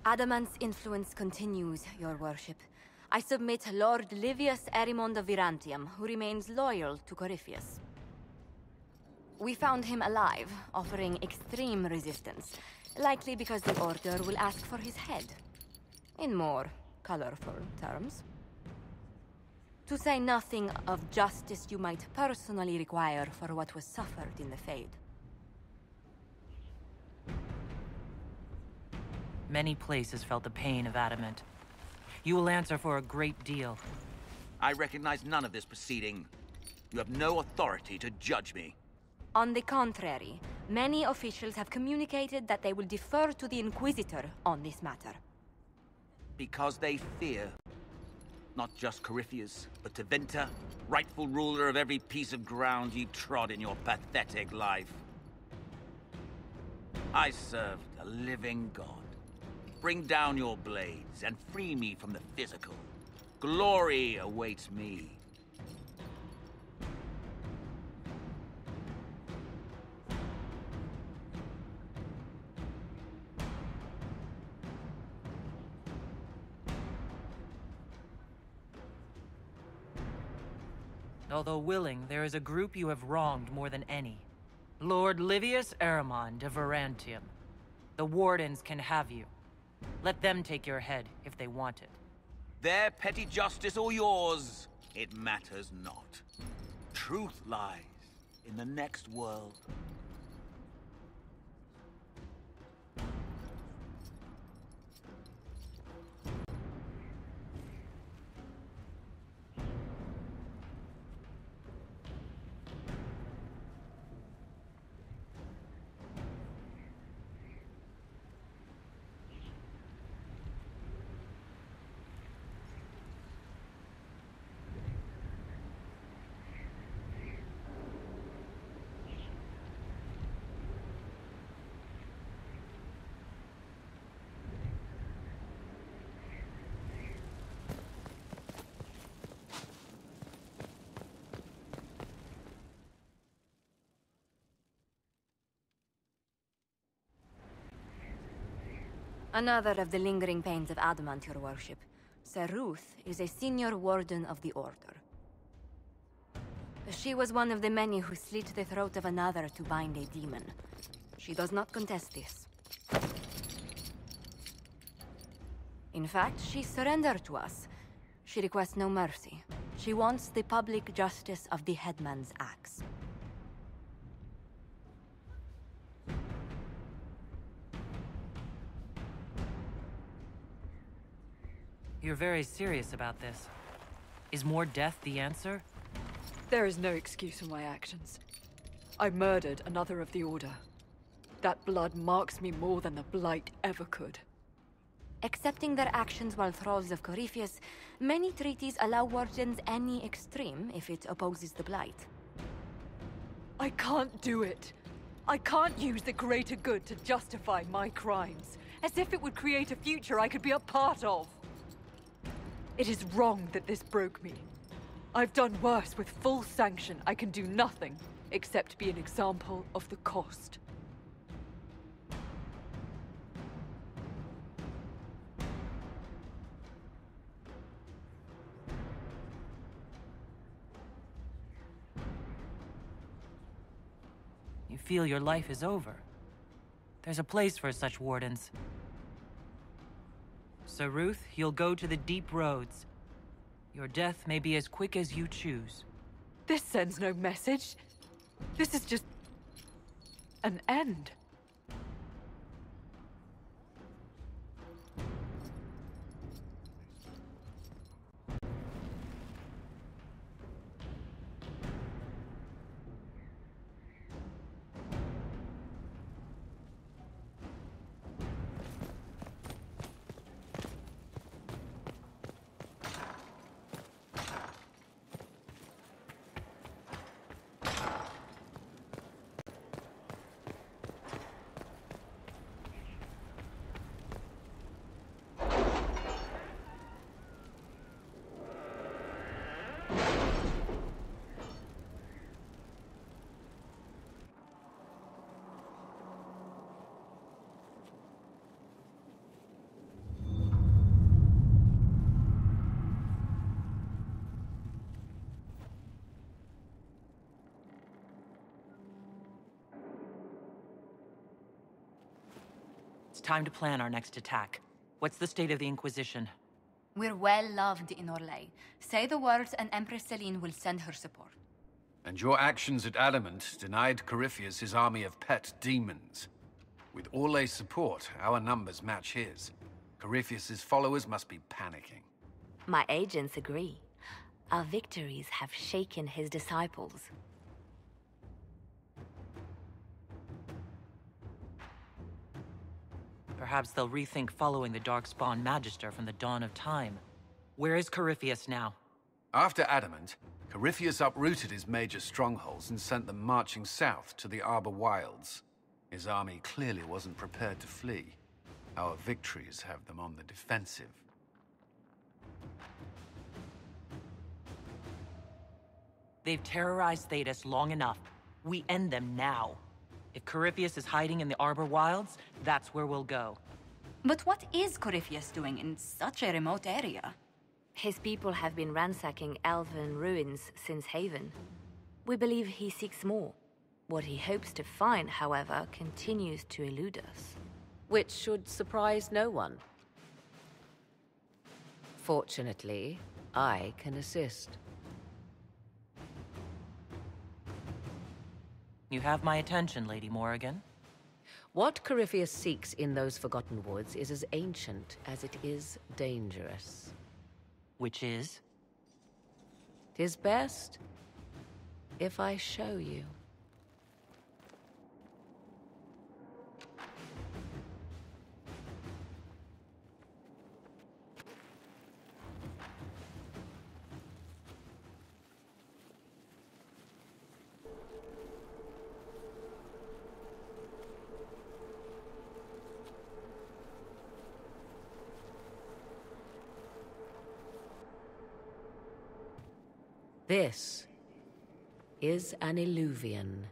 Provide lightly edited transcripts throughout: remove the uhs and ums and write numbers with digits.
Adamant's influence continues, your worship. I submit Lord Livius Erimond of Virantium, who remains loyal to Corypheus. We found him alive, offering extreme resistance, likely because the Order will ask for his head. In more colorful terms. To say nothing of justice you might personally require for what was suffered in the Fade. Many places felt the pain of Adamant. You will answer for a great deal. I recognize none of this proceeding. You have no authority to judge me. On the contrary, many officials have communicated that they will defer to the Inquisitor on this matter. Because they fear. Not just Corypheus, but Tevinter, rightful ruler of every piece of ground you trod in your pathetic life. I served a living god. Bring down your blades and free me from the physical. Glory awaits me. Although willing, there is a group you have wronged more than any. Lord Livius Erimond of Virantium. The Wardens can have you. Let them take your head if they want it. Their petty justice or yours, it matters not. Truth lies in the next world. Another of the lingering pains of Adamant, your worship. Sir Ruth is a senior warden of the Order. She was one of the many who slit the throat of another to bind a demon. She does not contest this. In fact, she surrendered to us. She requests no mercy. She wants the public justice of the headman's axe. You're very serious about this. Is more death the answer? There is no excuse for my actions. I murdered another of the Order. That blood marks me more than the Blight ever could. Accepting their actions while thralls of Corypheus, many treaties allow wardens any extreme if it opposes the Blight. I can't do it. I can't use the greater good to justify my crimes, as if it would create a future I could be a part of. It is wrong that this broke me. I've done worse with full sanction. I can do nothing except be an example of the cost. You feel your life is over. There's a place for such wardens. Sir Ruth, you'll go to the deep roads. Your death may be as quick as you choose. This sends no message. This is just an end. time to plan our next attack. What's the state of the Inquisition? We're well loved in Orlais. Say the words and Empress Celine will send her support. And your actions at Adamant denied Corypheus his army of pet demons. With Orlais' support, our numbers match his. Corypheus's followers must be panicking. My agents agree. Our victories have shaken his disciples. Perhaps they'll rethink following the Darkspawn Magister from the dawn of time. Where is Corypheus now? After Adamant, Corypheus uprooted his major strongholds and sent them marching south to the Arbor Wilds. His army clearly wasn't prepared to flee. Our victories have them on the defensive. They've terrorized Thedas long enough. We end them now. If Corypheus is hiding in the Arbor Wilds, that's where we'll go. But what is Corypheus doing in such a remote area? His people have been ransacking elven ruins since Haven. We believe he seeks more. What he hopes to find, however, continues to elude us. Which should surprise no one. Fortunately, I can assist. You have my attention, Lady Morrigan. What Corypheus seeks in those Forgotten Woods is as ancient as it is dangerous. Which is? 'Tis best if I show you. This is an Illuvian,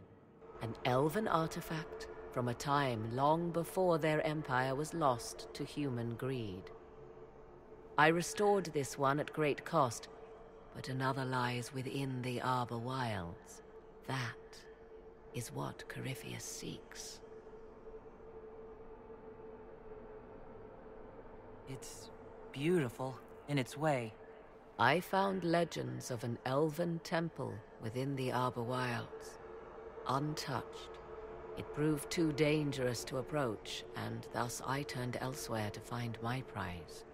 an elven artifact from a time long before their empire was lost to human greed. I restored this one at great cost, but another lies within the Arbor Wilds. That is what Corypheus seeks. It's beautiful in its way. I found legends of an elven temple within the Arbor Wilds. Untouched. It proved too dangerous to approach, and thus I turned elsewhere to find my prize.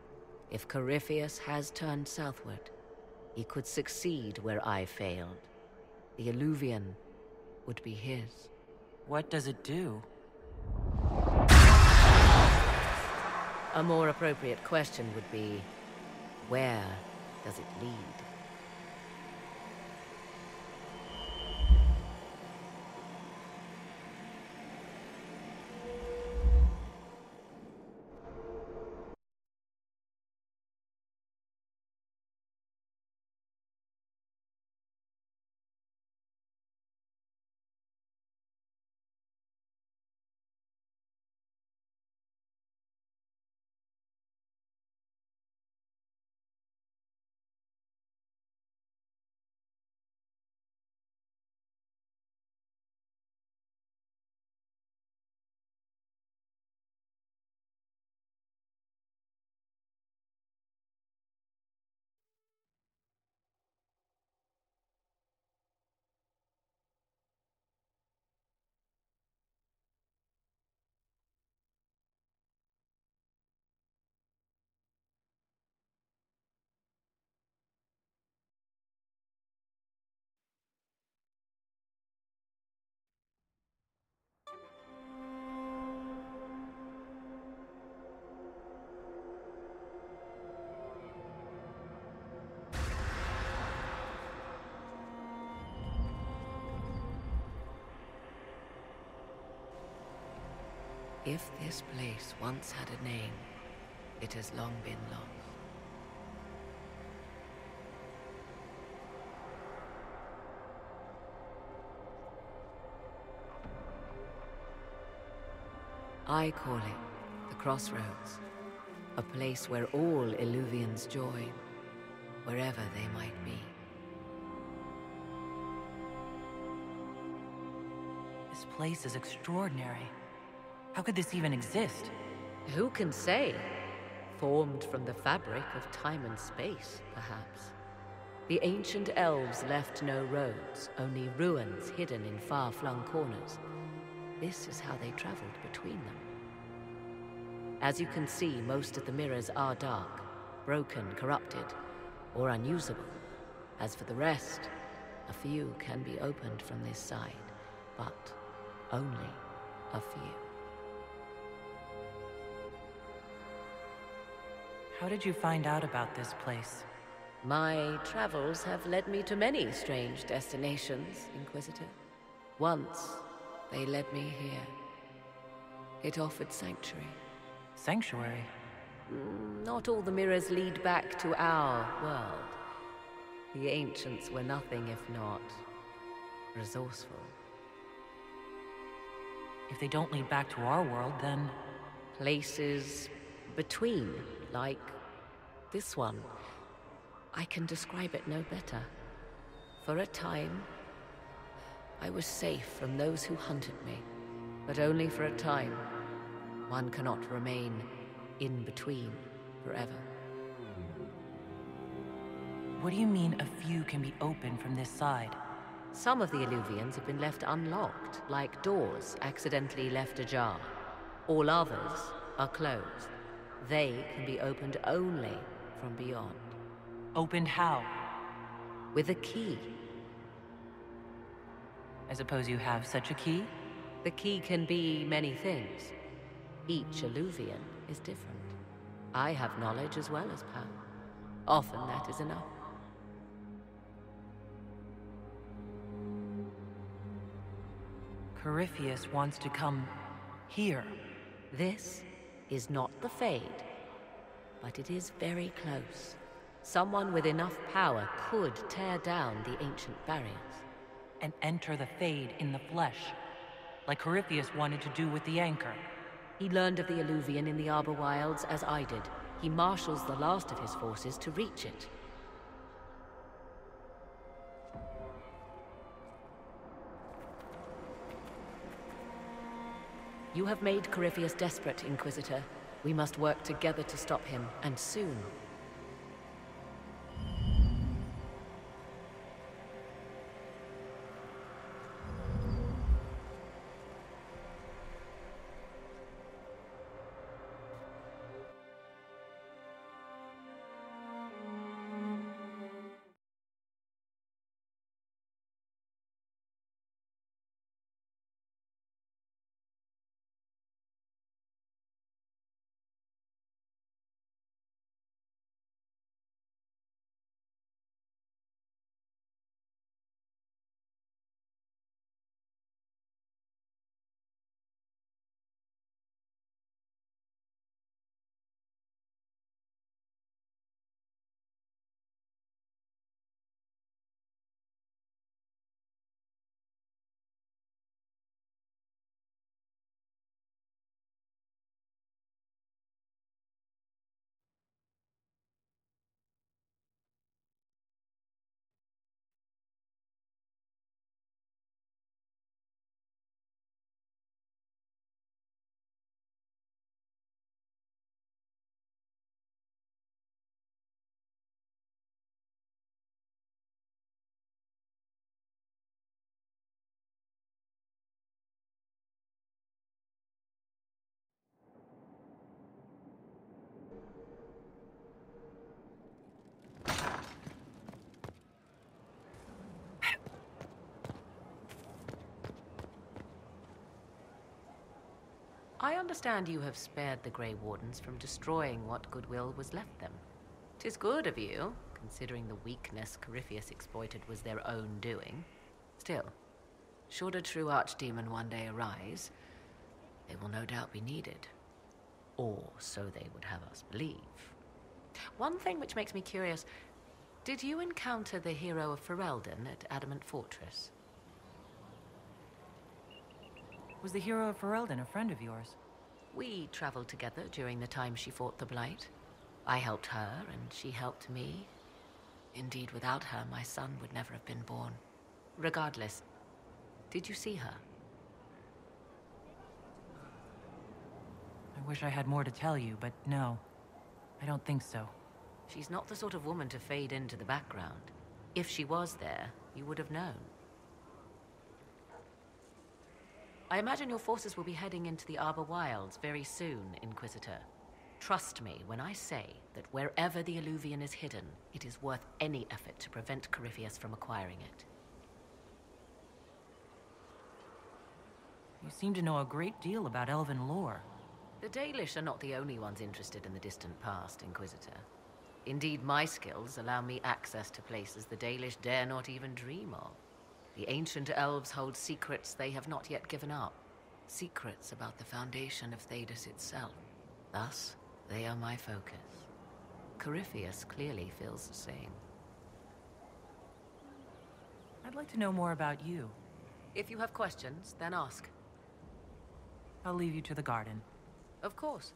If Corypheus has turned southward, he could succeed where I failed. The Illuvian would be his. What does it do? A more appropriate question would be, where does it lead? If this place once had a name, it has long been lost. I call it the Crossroads, a place where all Illuvians join, wherever they might be. This place is extraordinary. How could this even exist? Who can say? Formed from the fabric of time and space, perhaps. The ancient elves left no roads, only ruins hidden in far-flung corners. This is how they traveled between them. As you can see, most of the mirrors are dark, broken, corrupted, or unusable. As for the rest, a few can be opened from this side, but only a few. How did you find out about this place? My travels have led me to many strange destinations, Inquisitor. Once, they led me here. It offered sanctuary. Sanctuary? Not all the mirrors lead back to our world. The ancients were nothing if not resourceful. If they don't lead back to our world, then... Places between, like this one. I can describe it no better. For a time, I was safe from those who hunted me. But only for a time. One cannot remain in between forever. What do you mean a few can be opened from this side? Some of the Illuvians have been left unlocked, like doors accidentally left ajar. All others are closed. They can be opened only from beyond. Opened how? With a key. I suppose you have such a key? The key can be many things. Each Illuvian is different. I have knowledge as well as power. Often that is enough. Corypheus wants to come here. This is not the Fade, but it is very close. Someone with enough power could tear down the ancient barriers. And enter the Fade in the flesh, like Corypheus wanted to do with the Anchor. He learned of the Illuvian in the Arbor Wilds as I did. He marshals the last of his forces to reach it. You have made Corypheus desperate, Inquisitor. We must work together to stop him, and soon. I understand you have spared the Grey Wardens from destroying what goodwill was left them. 'Tis good of you, considering the weakness Corypheus exploited was their own doing. Still, should a true archdemon one day arise, they will no doubt be needed. Or so they would have us believe. One thing which makes me curious, did you encounter the hero of Ferelden at Adamant Fortress? Was the hero of Ferelden a friend of yours? We traveled together during the time she fought the Blight. I helped her, and she helped me. Indeed, without her, my son would never have been born. Regardless, did you see her? I I wish I had more to tell you, but no. I don't think so. She's not the sort of woman to fade into the background. If she was there, you would have known. I imagine your forces will be heading into the Arbor Wilds very soon, Inquisitor. Trust me when I say that wherever the Illuvian is hidden, it is worth any effort to prevent Corypheus from acquiring it. You seem to know a great deal about elven lore. The Dalish are not the only ones interested in the distant past, Inquisitor. Indeed, my skills allow me access to places the Dalish dare not even dream of. The ancient elves hold secrets they have not yet given up. Secrets about the foundation of Thedas itself. Thus, they are my focus. Corypheus clearly feels the same. I'd like to know more about you. If you have questions, then ask. I'll leave you to the garden. Of course.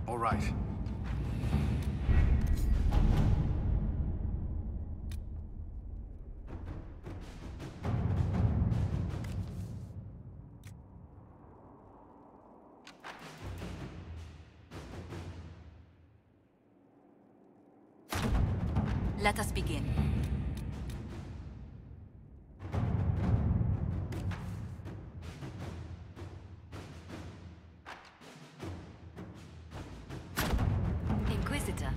All right. Let us begin. Inquisitor.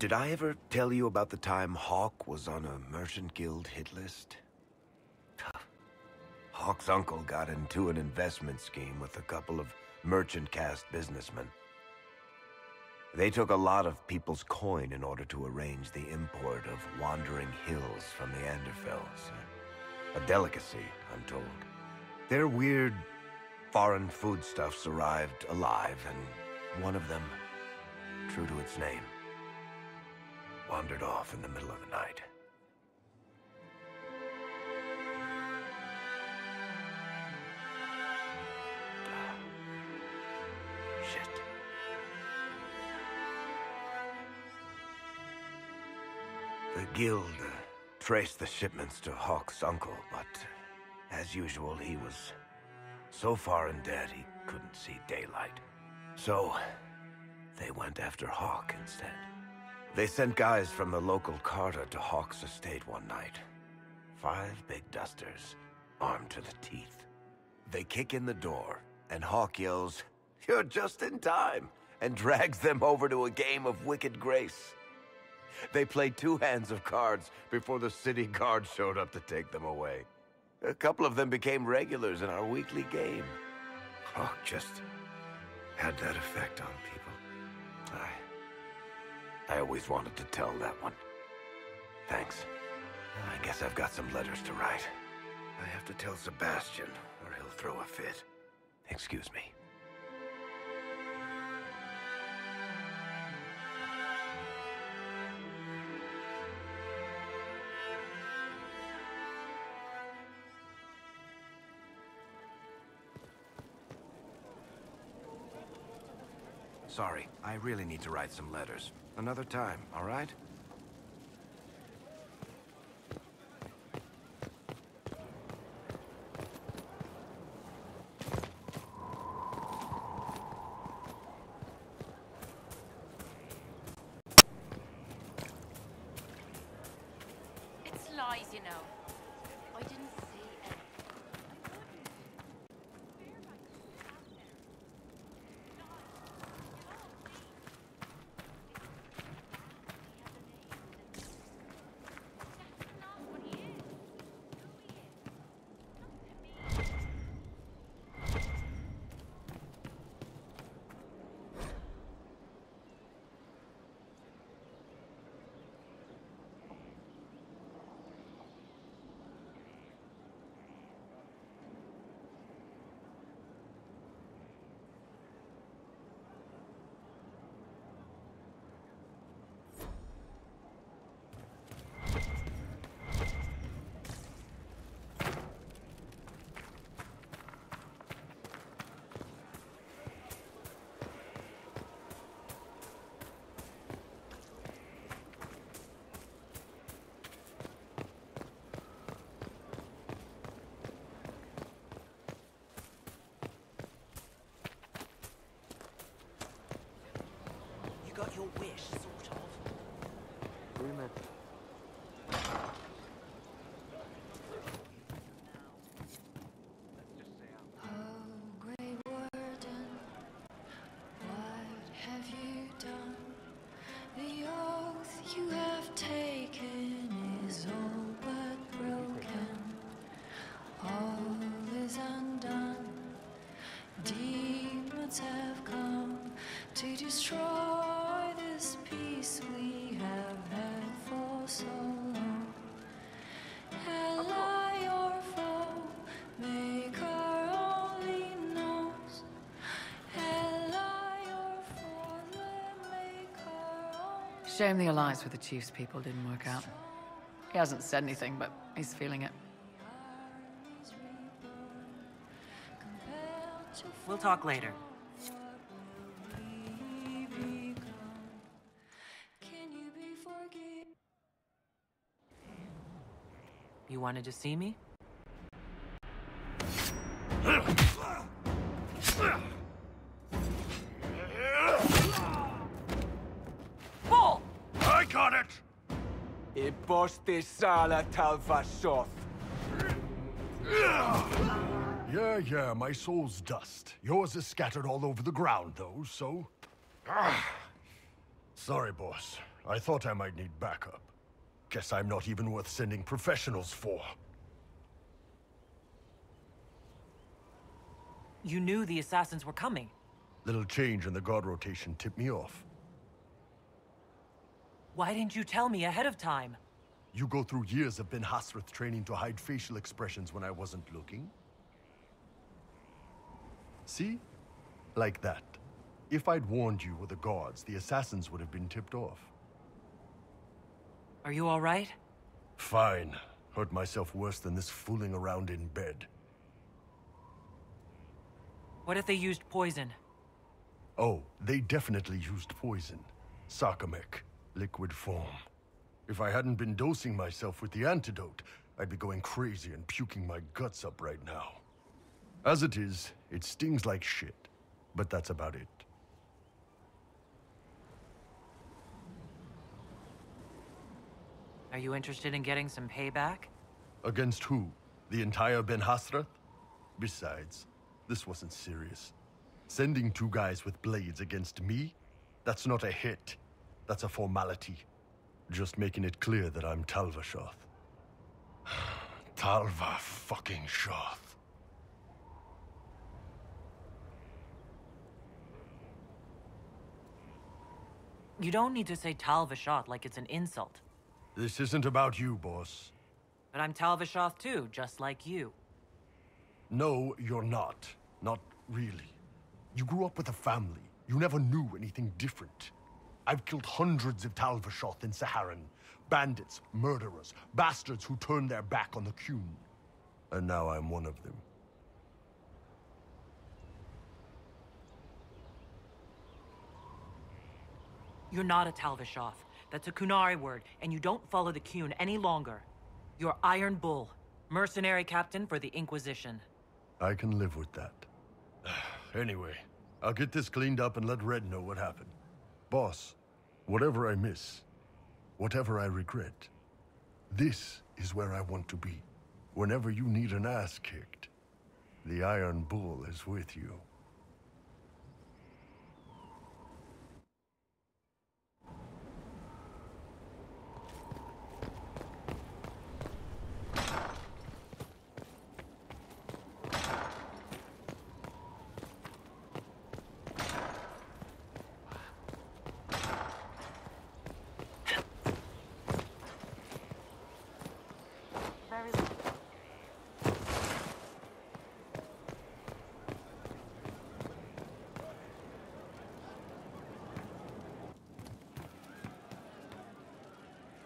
Did I ever tell you about the time Hawk was on a merchant guild hit list? Hawk's uncle got into an investment scheme with a couple of merchant caste businessmen. They took a lot of people's coin in order to arrange the import of wandering hills from the Anderfells. A delicacy, I'm told. Their weird, foreign foodstuffs arrived alive, and one of them, true to its name, wandered off in the middle of the night. Shit. The guild traced the shipments to Hawk's uncle, but as usual, he was so far in debt he couldn't see daylight. So, they went after Hawk instead. They sent guys from the local carter to Hawk's estate one night. 5 big dusters, armed to the teeth. They kick in the door, and Hawk yells, "You're just in time," and drags them over to a game of Wicked Grace. They played 2 hands of cards before the city guard showed up to take them away. A couple of them became regulars in our weekly game. Hawk just had that effect on people. I always wanted to tell that one. Thanks. I guess I've got some letters to write. I have to tell Sebastian, or he'll throw a fit. Excuse me. Sorry, I really need to write some letters. Another time, all right? It's lies, you know. I didn't see anything. Got your wish, sort of. Agreement. Have come to destroy this peace we have had for so long. Ally or foe, maker only knows. Ally or foe, maker only. Shame the alliance with the Chief's people didn't work out. He hasn't said anything, but he's feeling it. We'll talk later. You wanted to see me? Bull! I got it! Imposti sala talvasoth. Yeah, my soul's dust. Yours is scattered all over the ground, though, so... Sorry, boss. I thought I might need backup. Guess I'm not even worth sending professionals for. You knew the assassins were coming. Little change in the guard rotation tipped me off. Why didn't you tell me ahead of time? You go through years of Ben Hasrath training to hide facial expressions when I wasn't looking. See? Like that. If I'd warned you or the guards, the assassins would have been tipped off. Are you all right? Fine. Hurt myself worse than this fooling around in bed. What if they used poison? Oh, they definitely used poison. Sarcomec, liquid form. If I hadn't been dosing myself with the antidote, I'd be going crazy and puking my guts up right now. As it is, it stings like shit. But that's about it. Are you interested in getting some payback? Against who? The entire Ben Hasrath? Besides, this wasn't serious. Sending 2 guys with blades against me? That's not a hit. That's a formality. Just making it clear that I'm Talvashoth. Talva fucking Shoth. You don't need to say Talvashoth like it's an insult. This isn't about you, boss. But I'm Talvashoth too, just like you. No, you're not. Not really. You grew up with a family. You never knew anything different. I've killed hundreds of Talvashoth in Saharan. Bandits, murderers, bastards who turned their back on the Qun. And now I'm one of them. You're not a Talvashoth. That's a Qunari word, and you don't follow the Qun any longer. You're Iron Bull, mercenary captain for the Inquisition. I can live with that. Anyway, I'll get this cleaned up and let Red know what happened. Boss, whatever I miss, whatever I regret, this is where I want to be. Whenever you need an ass kicked, the Iron Bull is with you.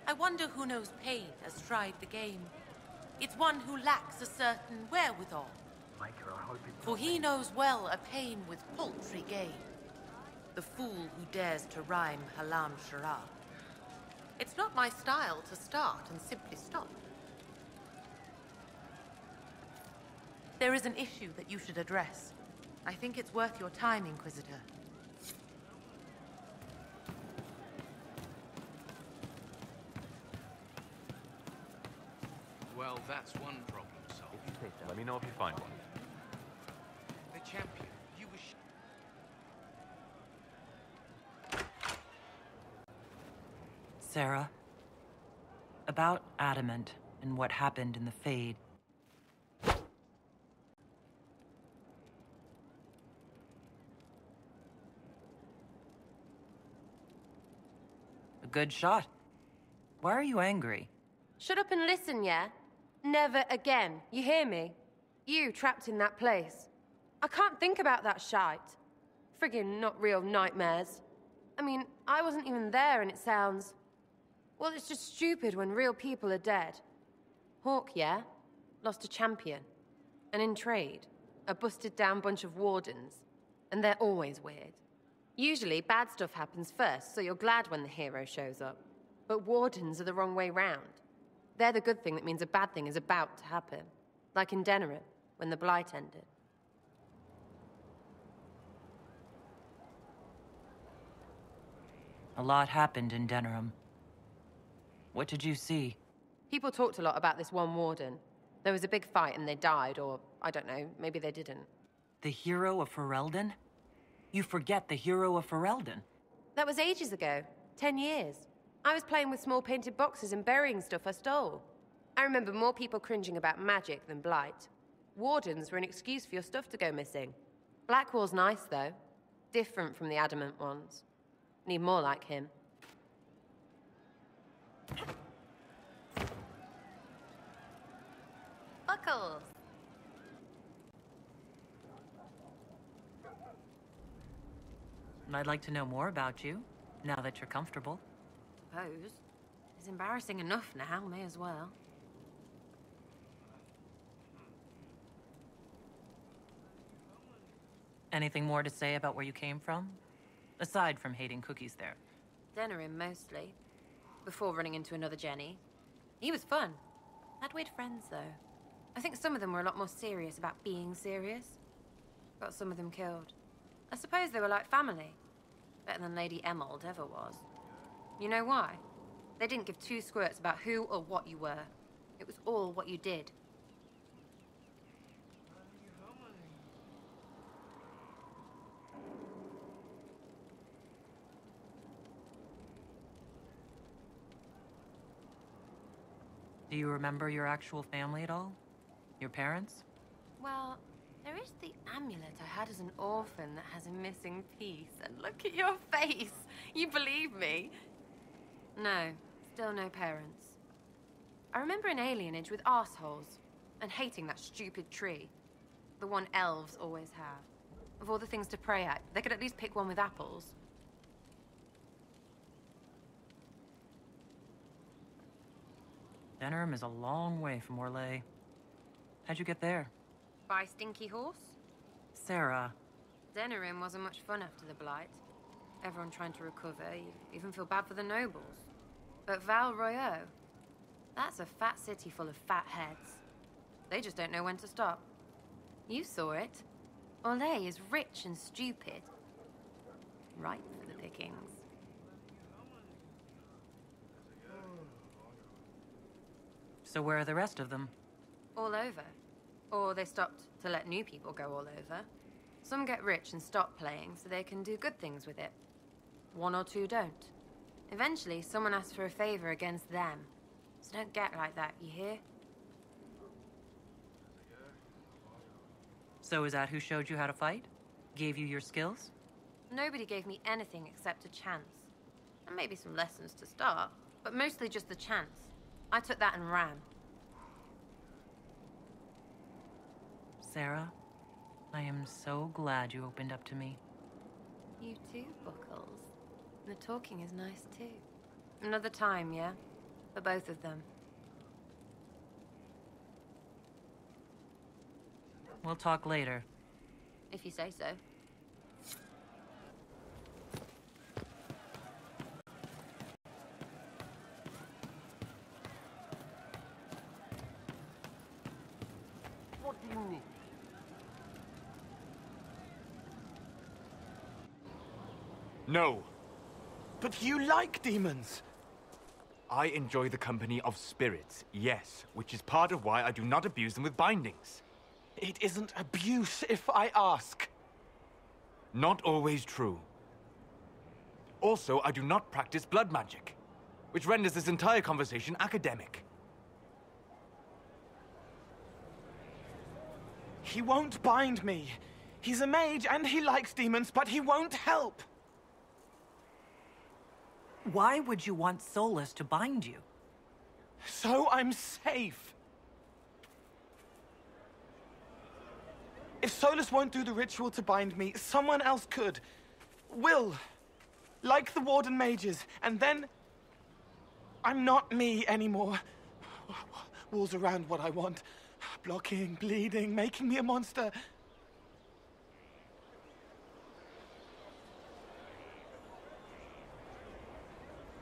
I wonder who knows pain has tried the game. It's one who lacks a certain wherewithal. For he knows well a pain with paltry gain. The fool who dares to rhyme Halam Shara. It's not my style to start and simply stop. There is an issue that you should address. I think it's worth your time, Inquisitor. Well, that's one problem solved. Let me know if you find one. The champion, you wish... Sarah, about Adamant and what happened in the Fade. A good shot. Why are you angry? Shut up and listen, yeah? Never again. You hear me? You trapped in that place. I can't think about that shite. Friggin' not real nightmares. I mean, I wasn't even there and it sounds... Well, it's just stupid when real people are dead. Hawk, yeah? Lost a champion. And in trade, a busted down bunch of wardens. And they're always weird. Usually, bad stuff happens first, so you're glad when the hero shows up. But wardens are the wrong way round. They're the good thing that means a bad thing is about to happen. Like in Denerim, when the Blight ended. A lot happened in Denerim. What did you see? People talked a lot about this one warden. There was a big fight and they died, or, I don't know, maybe they didn't. The hero of Ferelden? You forget the hero of Ferelden. That was ages ago. 10 years. I was playing with small painted boxes and burying stuff I stole. I remember more people cringing about magic than blight. Wardens were an excuse for your stuff to go missing. Blackwall's nice, though. Different from the adamant ones. Need more like him. Buckles! I'd like to know more about you, now that you're comfortable. Suppose. It's embarrassing enough now, may as well. Anything more to say about where you came from? Aside from hating cookies there. Denerim, mostly. Before running into another Jenny. He was fun. Had weird friends, though. I think some of them were a lot more serious about being serious. Got some of them killed. I suppose they were like family. Better than Lady Emerald ever was. You know why? They didn't give two squirts about who or what you were. It was all what you did. Do you remember your actual family at all? Your parents? Well, there is the amulet I had as an orphan that has a missing piece. And look at your face! You believe me? No, still no parents. I remember an alienage with arseholes, and hating that stupid tree. The one elves always have. Of all the things to pray at, they could at least pick one with apples. Denerim is a long way from Orlais. How'd you get there? By Stinky Horse? Sarah. Denerim wasn't much fun after the Blight. Everyone trying to recover, you even feel bad for the nobles. But Val Royeaux, that's a fat city full of fat heads. They just don't know when to stop. You saw it. Orlais is rich and stupid. Ripe for the pickings. So where are the rest of them? All over. Or they stopped to let new people go all over. Some get rich and stop playing so they can do good things with it. One or two don't. Eventually, someone asks for a favor against them. So don't get like that, you hear? So is that who showed you how to fight? Gave you your skills? Nobody gave me anything except a chance. And maybe some lessons to start, but mostly just the chance. I took that and ran. Sarah, I am so glad you opened up to me. You too, Buckles. And the talking is nice too. Another time, yeah? For both of them. We'll talk later. If you say so. What do you need? No. But you like demons! I enjoy the company of spirits, yes, which is part of why I do not abuse them with bindings. It isn't abuse if I ask. Not always true. Also, I do not practice blood magic, which renders this entire conversation academic. He won't bind me. He's a mage and he likes demons, but he won't help. Why would you want Solus to bind you? So I'm safe. If Solus won't do the ritual to bind me, someone else could. Will. Like the Warden mages. And then... I'm not me anymore. Walls around what I want. Blocking, bleeding, making me a monster.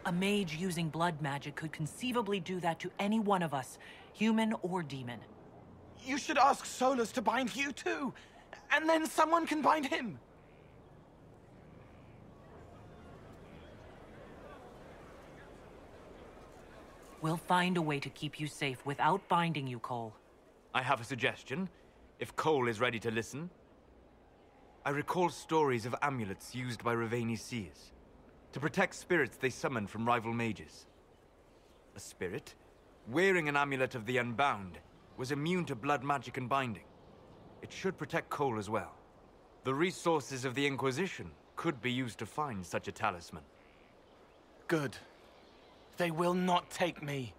A mage using blood magic could conceivably do that to any one of us, human or demon. You should ask Solus to bind you too. And then someone can bind him. We'll find a way to keep you safe without binding you, Cole. I have a suggestion, if Cole is ready to listen. I recall stories of amulets used by Raveni seers To protect spirits they summoned from rival mages. A spirit, wearing an amulet of the Unbound, was immune to blood magic and binding. It should protect Cole as well. The resources of the Inquisition could be used to find such a talisman. Good. They will not take me.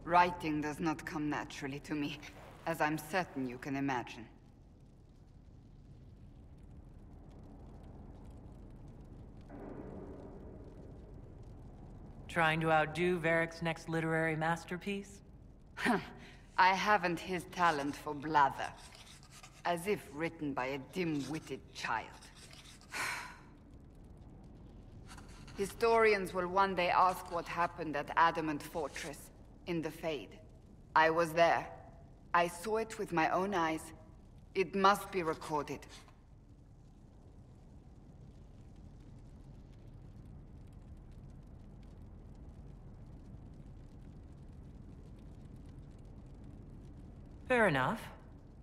Writing does not come naturally to me, as I'm certain you can imagine. Trying to outdo Varric's next literary masterpiece? I haven't his talent for blather. As if written by a dim-witted child. Historians will one day ask what happened at Adamant Fortress, in the Fade. I was there. I saw it with my own eyes. It must be recorded. Fair enough.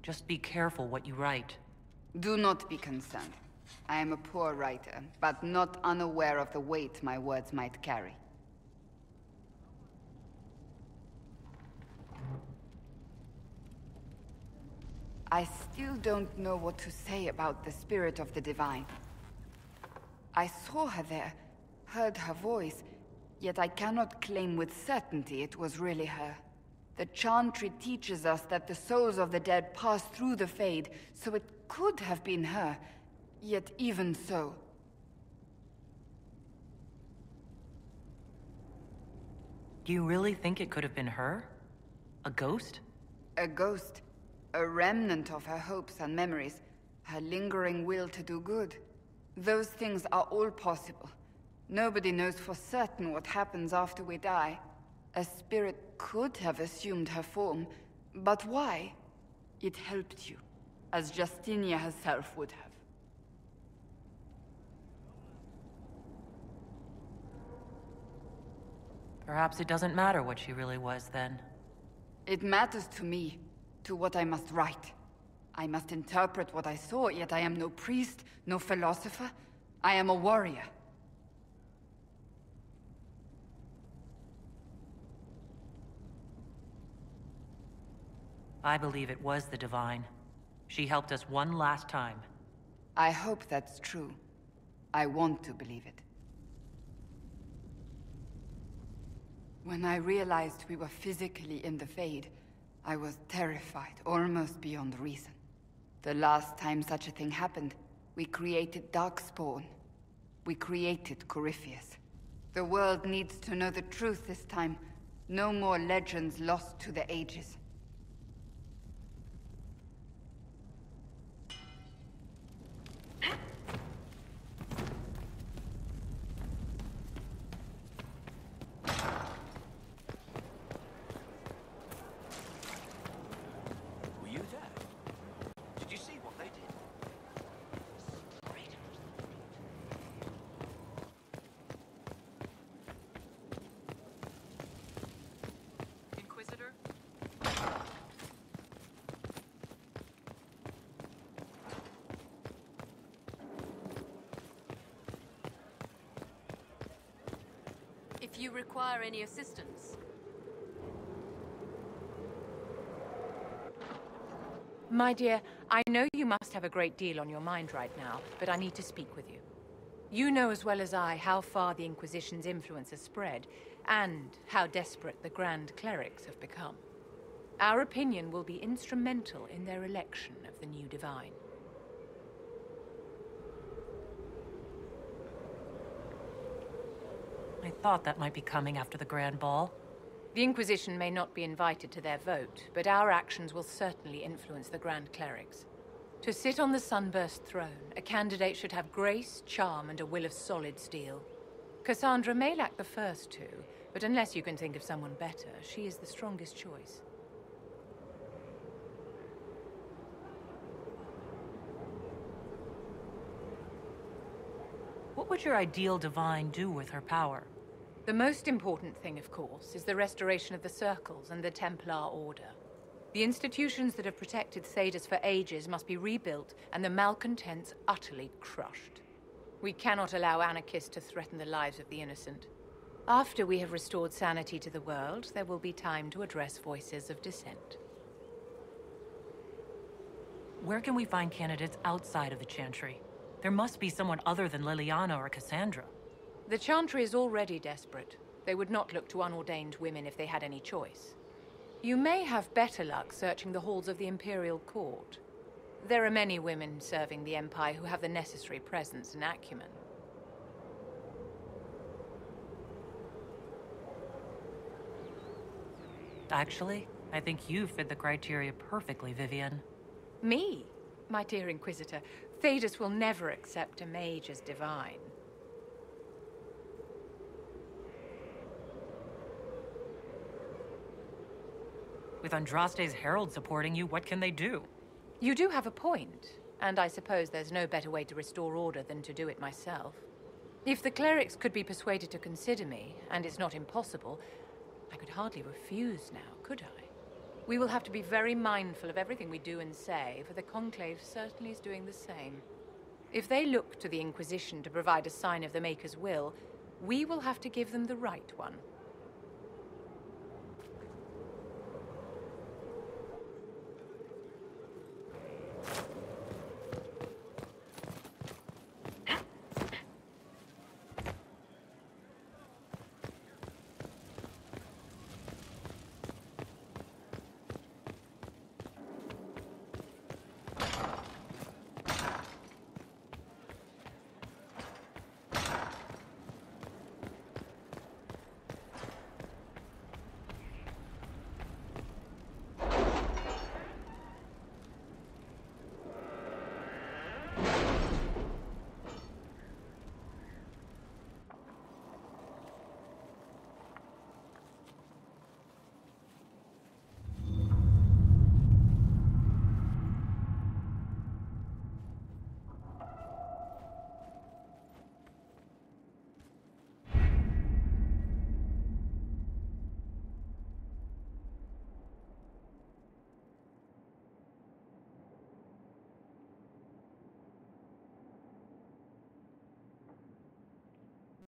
Just be careful what you write. Do not be concerned. I am a poor writer, but not unaware of the weight my words might carry. I still don't know what to say about the spirit of the divine. I saw her there, heard her voice, yet I cannot claim with certainty it was really her. The Chantry teaches us that the souls of the dead pass through the Fade, so it could have been her, yet even so. Do you really think it could have been her? A ghost? A ghost. A remnant of her hopes and memories, her lingering will to do good. Those things are all possible. Nobody knows for certain what happens after we die. A spirit could have assumed her form, but why? It helped you, as Justinia herself would have. Perhaps it doesn't matter what she really was then. It matters to me. To what I must write. I must interpret what I saw, yet I am no priest, no philosopher. I am a warrior. I believe it was the Divine. She helped us one last time. I hope that's true. I want to believe it. When I realized we were physically in the Fade, I was terrified, almost beyond reason. The last time such a thing happened, we created Darkspawn. We created Corypheus. The world needs to know the truth this time. No more legends lost to the ages. If you require any assistance. My dear, I know you must have a great deal on your mind right now, but I need to speak with you. You know as well as I how far the Inquisition's influence has spread, and how desperate the Grand Clerics have become. Our opinion will be instrumental in their election of the new Divine. I thought that might be coming after the Grand Ball. The Inquisition may not be invited to their vote, but our actions will certainly influence the Grand Clerics. To sit on the Sunburst throne, a candidate should have grace, charm, and a will of solid steel. Cassandra may lack the first two, but unless you can think of someone better, she is the strongest choice. What would your ideal divine do with her power? The most important thing, of course, is the restoration of the Circles and the Templar Order. The institutions that have protected Thedas for ages must be rebuilt, and the malcontents utterly crushed. We cannot allow anarchists to threaten the lives of the innocent. After we have restored sanity to the world, there will be time to address voices of dissent. Where can we find candidates outside of the Chantry? There must be someone other than Liliana or Cassandra. The Chantry is already desperate. They would not look to unordained women if they had any choice. You may have better luck searching the halls of the Imperial Court. There are many women serving the Empire who have the necessary presence and acumen. Actually, I think you fit the criteria perfectly, Vivian. Me? My dear Inquisitor, Thedas will never accept a mage as divine. With Andraste's herald supporting you, what can they do? You do have a point, and I suppose there's no better way to restore order than to do it myself. If the clerics could be persuaded to consider me, and it's not impossible, I could hardly refuse now, could I? We will have to be very mindful of everything we do and say, for the Conclave certainly is doing the same. If they look to the Inquisition to provide a sign of the Maker's will, we will have to give them the right one.